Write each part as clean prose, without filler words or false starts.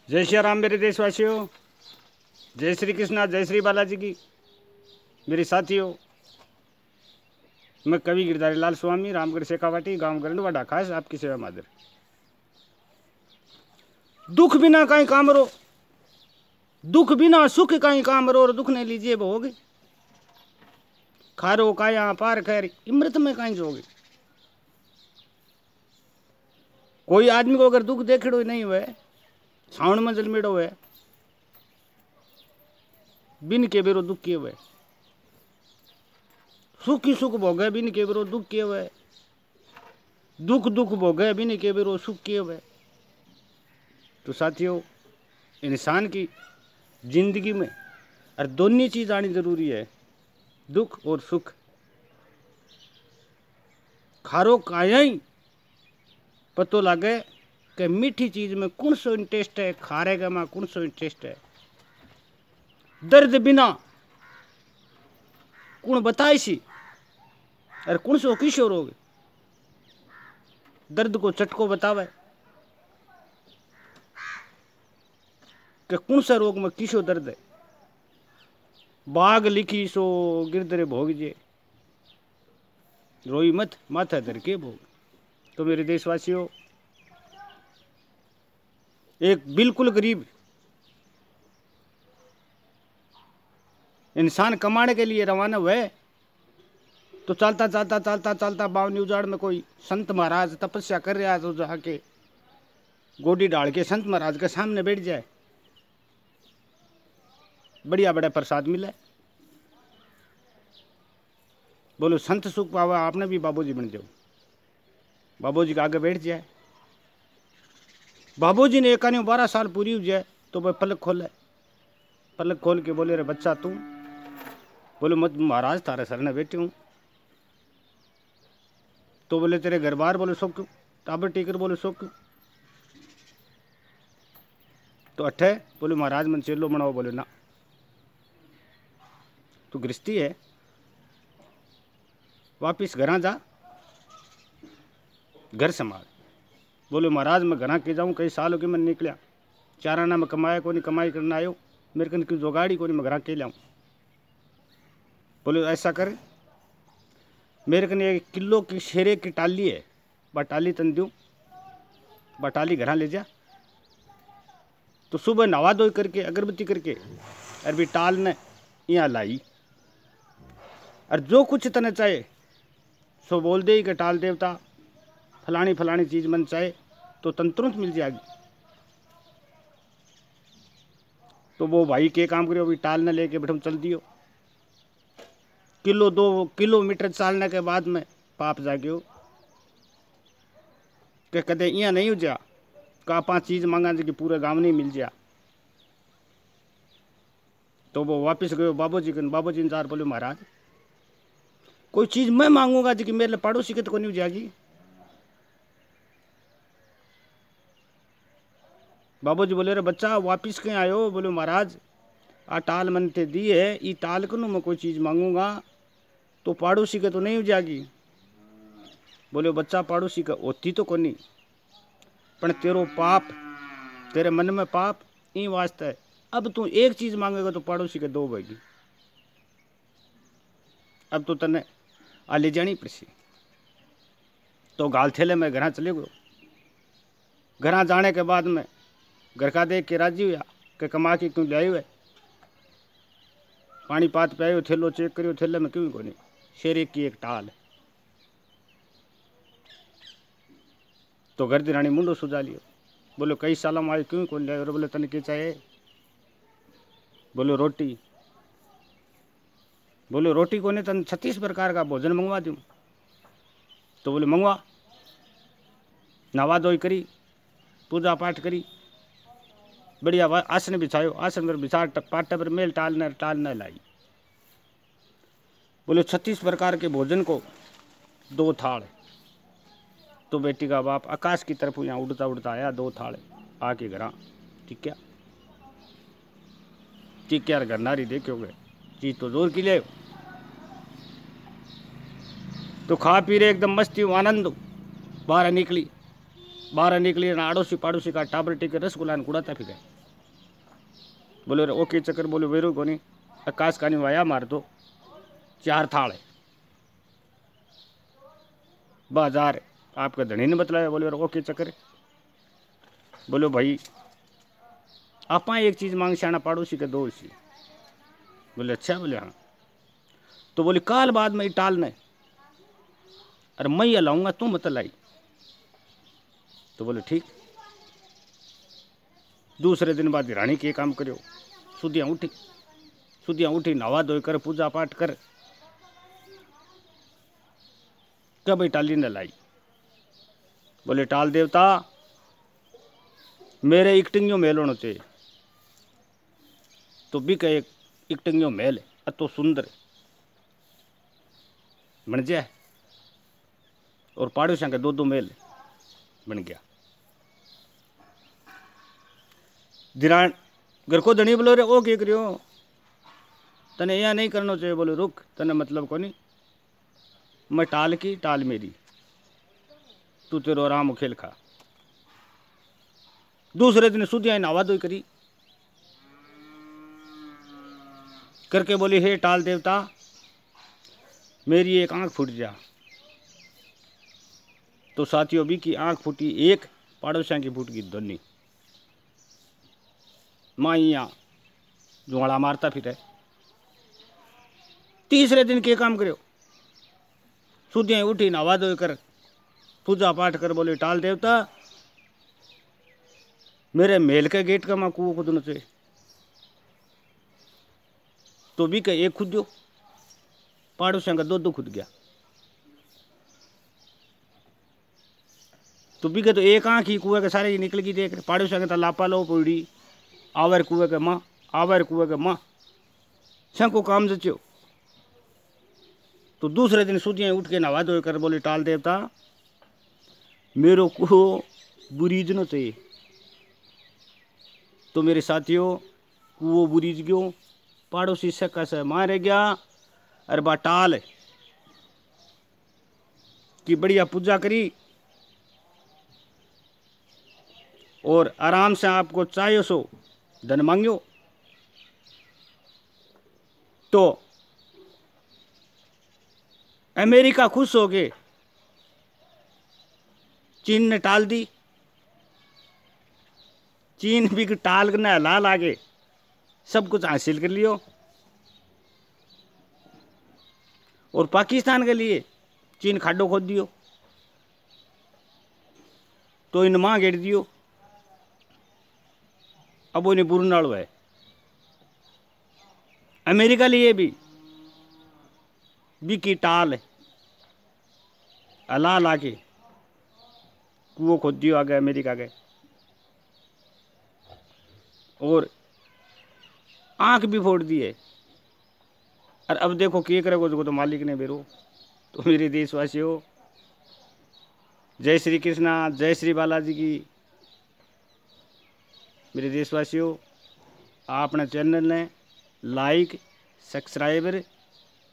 जय श्री राम मेरे देशवासियों, जय श्री कृष्णा, जय श्री बालाजी की मेरे साथियों। मैं कवि गिरधारी लाल स्वामी, रामगढ़ शेखावाटी, गांव गरंडवाड़ा खास आपकी सेवा मादर। दुख बिना कहीं काम रो, दुख बिना सुख कहीं काम रो, और दुख ने लीजिए भोग। खारो काया पार खैर इमृत में कहीं जोगे। कोई आदमी को अगर दुख देखड़ो नहीं हुए, साउंड में जलमेड़ो हुए, बिन के बेरो दुख किए हुए, सुख ही सुख भोगे बिन के बेरो दुख किए हुए, दुख दुख भोगे बिन के बेरो सुख किए हुए। तो साथियों, इंसान की जिंदगी में और दोनों चीज आनी जरूरी है, दुख और सुख। खारो काया ही पतो लगे कि मीठी चीज में कौन सो इंटरेस्ट है, खारे का में कौन सो इंटरेस्ट है। दर्द बिना कौन बताए सी, और कौन सो किशोर रोग दर्द को चटको बतावे कि कौन सा रोग में किशो दर्द है। बाग लिखी सो गिरधरे भोग जे, रोई मत माथा धर के भोग। तो मेरे देशवासियों, एक बिल्कुल गरीब इंसान कमाने के लिए रवाना हुए, तो चलता चलता चलता चलता बावनी उजाड़ में कोई संत महाराज तपस्या कर रहा है, तो जाके गोडी डाल के संत महाराज के सामने बैठ जाए, बढ़िया बड़ा प्रसाद मिले। बोलो संत सुख पावा, आपने भी बाबूजी बन जाओ। बाबूजी के आगे बैठ जाए। बाबूजी ने 12 साल पूरी हो जाए तो वह पलक खोले, पलक खोल के बोले, रे बच्चा तू? बोले मत महाराज तारे सर ने बैठी हूँ। तो बोले तेरे घर बार? बोले सो क्यों? टाबर टीकर? बोले सो क्यों? तो अठे? बोले महाराज मन चेलो बनाओ। बोले ना, तू गृहस्थी है, वापिस घर जा, घर संभाल। बोले महाराज मैं घर के जाऊँ, कई सालों के मन निकलिया, 4 आना में कमाया को नहीं, कमाई करना आयो, मेरे कन की जोगाड़ी को नहीं, मैं घर के लाऊँ। बोले ऐसा कर, मेरे कने 1 किलो की शेरे की टाली है, बटाली तन दूँ, बटाली घर ले जा। तो सुबह नहा धोई करके अगरबत्ती करके और भी टाल ने यहाँ लाई, और जो कुछ तने चाहे सो बोल दे कि टाल देवता फलानी फलानी चीज मन चाहे तो तन तुरंत मिल जाएगी। तो वो भाई के काम करियो, अभी टाल न लेके बैठो चल दियो। 2 किलोमीटर चालने के बाद में पाप जाग्यो कि कदे यहाँ नहीं हो जा, का 5 चीज मांगा कि पूरे गांव नहीं मिल जा। तो वो वापस गयो बाबूजी कन। बाबूजी ने जार बोले महाराज कोई चीज मैं मांगूंगा जी कि मेरे लिए पड़ोसी के तो को नहीं हो जाएगी। बाबूजी बोले, रे बच्चा वापिस कहीं आयो? बोले महाराज आ टाल मन ते दी है, ई टाल कनु मैं कोई चीज मांगूंगा तो पड़ोसी के तो नहीं हो जाएगी। बोले बच्चा पड़ोसी का होती तो कोनी, पर तेरो पाप, तेरे मन में पाप ई वास्ते अब तू एक चीज मांगेगा तो पड़ोसी के 2 होगी। अब तो तने आ ले जानी पड़सी। तो गाल थैले में घर चले गयो। घर जाने के बाद में घर का देख के राजी हुआ कि कमा के क्यों लाए हुए, पानी पात पियायो, थैलो चेक करियो, थैले में क्यों कोनी, शेरे की 1 टाल। तो घर दी रानी मुंडो सुझा लियो। बोलो कई साल में आए क्यों कौन लाए? बोले तने क्या चाहिए? बोलो रोटी। बोले रोटी को नहीं तन 36 प्रकार का भोजन मंगवा दूँ। तो बोले मंगवा। नवा धोई करी, पूजा पाठ करी, बढ़िया आसन बिछायो, आसन पर बिछा पाटे पर मेल टाल न लाई। बोले 36 प्रकार के भोजन को 2 थाल। तो बेटी का बाप आकाश की तरफ यहाँ उड़ता उड़ता आया, 2 थाल आके घर टिक्या टिक्या घर नारी देखोगे चीज तो जोर की ले। तो खा पी रहे एकदम मस्ती आनंद, बाहर निकली। बाहर निकली ना आड़ोसी पाड़ोसी का टाबर टिके रसगुल्ला कुड़ाता फिर बोले ओके चक्कर बोले वेरू कोनी आकाश कानी वाया मार दो 4 थाल है बाजार आपका धनी ने बतलाया बोले ओके चक्कर बोलो भाई आप एक चीज़ मांग शाना पाड़ोसी के 2 इसी बोले अच्छा बोले हाँ तो बोले काल बाद में टालने अरे मैं ये लाऊंगा तुम मत लाई तो बोले ठीक। दूसरे दिन बाद रानी के काम करो सुदियाँ उठी नवा धोई कर पूजा पाठ कर कब भाई टाली ने लाई बोले टाल देवता मेरे इकटिंगियों मेल होना चाहिए तो भी कहे इकटिंगियों मेल है तो सुंदर बन जाए और पाड़ोसियों के 2 मेल बन गया। धिरान घर को धनी बोलो रे ओ क्या करियो तने यहाँ नहीं करना चाहिए बोले रुक तने मतलब को नहीं मैं टाल मेरी तू तेरो आराम खेल खा। दूसरे दिन सुधिया नावा धोई करी करके बोली हे टाल देवता मेरी एक आंख फूट जा तो साथियों भी की आंख फूटी एक पड़ोसियों की फूट गई दोनी माँ यहाँ जुआड़ा मारता फिर है। तीसरे दिन के काम करो सुधिया उठी नवा धोई कर पूजा पाठ कर बोले टाल देवता मेरे मेल के गेट का मैं कुओं खुदना चाहिए तो भी एक खुद दो पाड़ोसियों का 2 खुद गया तो भी तो एक आँख ही कुएं के सारे ही निकल गई देख पाड़ोसियों के तो लापा लो पौड़ी आवर कुएं के माँ आवर कुएं के माँ शंको काम जच्यो तो दूसरे दिन सुधिया उठ के नवा धोई कर बोले टाल देवता मेरो कुओं बुरीज न चाहिए तो मेरे साथियों कुओं बुरीज गयो पाड़ोसी से कैसे मारे गया अरे बा टाल की बढ़िया पूजा करी और आराम से आपको चाहिए सो धन मांगियो तो अमेरिका खुश हो गए चीन ने टाल दी चीन भी टाल करना हला लागे सब कुछ हासिल कर लियो और पाकिस्तान के लिए चीन खाडो खोद दियो तो इन मां गेड़ दियो अब उन्हें बुरनाड़ो है। अमेरिका लिए भी की टाल अला लाके कुओं खोद दियो आगे अमेरिका के और आंख भी फोड़ दी है। और अब देखो क्या करेगा जो तो मालिक ने बेरो तो मेरे देशवासियों जय श्री कृष्णा जय श्री बालाजी की। मेरे देशवासियों आपने चैनल ने लाइक सब्सक्राइबर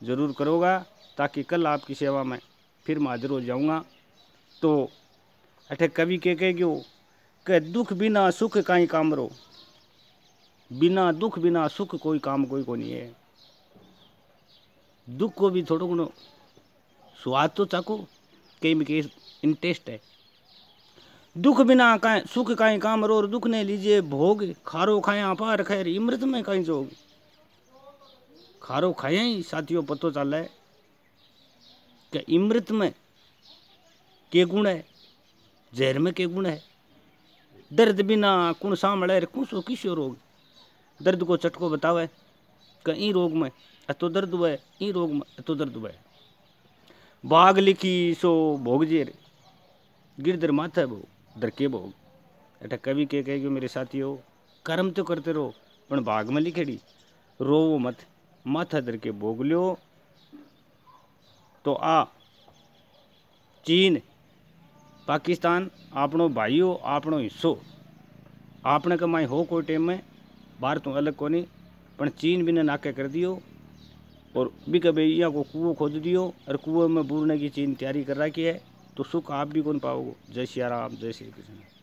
ज़रूर करोगा ताकि कल आपकी सेवा में फिर मैं हाजिर हो जाऊँगा। तो अठे कवि के कह गयो कि दुख बिना सुख काई काम रो बिना दुख बिना सुख कोई काम कोई को नहीं है। दुख को भी थोड़ा गुनो स्वाद तो चाको कई में कई इंटरेस्ट है। दुख बिना काई सुख काई काम रो और दुख ने लीजिए भोग खारो खाया पार खैर इमृत में कहीं जोग। खारो खाया ही साथियों पतो चल है कि इमृत में के गुण है जहर में के गुण है। दर्द बिना कुण सांभळे कुण सो किसो रोग दर्द को चटको बतावे कहीं रोग में अतो दर्द हुआ ई रोग में अतो दर्द हुआ। बाग लिखी सो भोग जेर गिरधर माथा भोग दर के भोग। अटा कवि के कहे मेरे साथियों कर्म तो करते रहो पण भाग में लिखेड़ी रोवो मत माथा दर के भोग लो। तो आ चीन पाकिस्तान आपनो भाईओ आपनो हिस्सो आपने कमाई हो कोई टाइम में बाहर तो अलग को नहीं पण चीन भी ने नाके कर दियो और भी कभी यहाँ को कुओं खोद दियो और कुओं में बूरने की चीन तैयारी कर रखी है। तो सुख आप भी कौन पाओगे। जय सिया राम, जय श्री कृष्ण।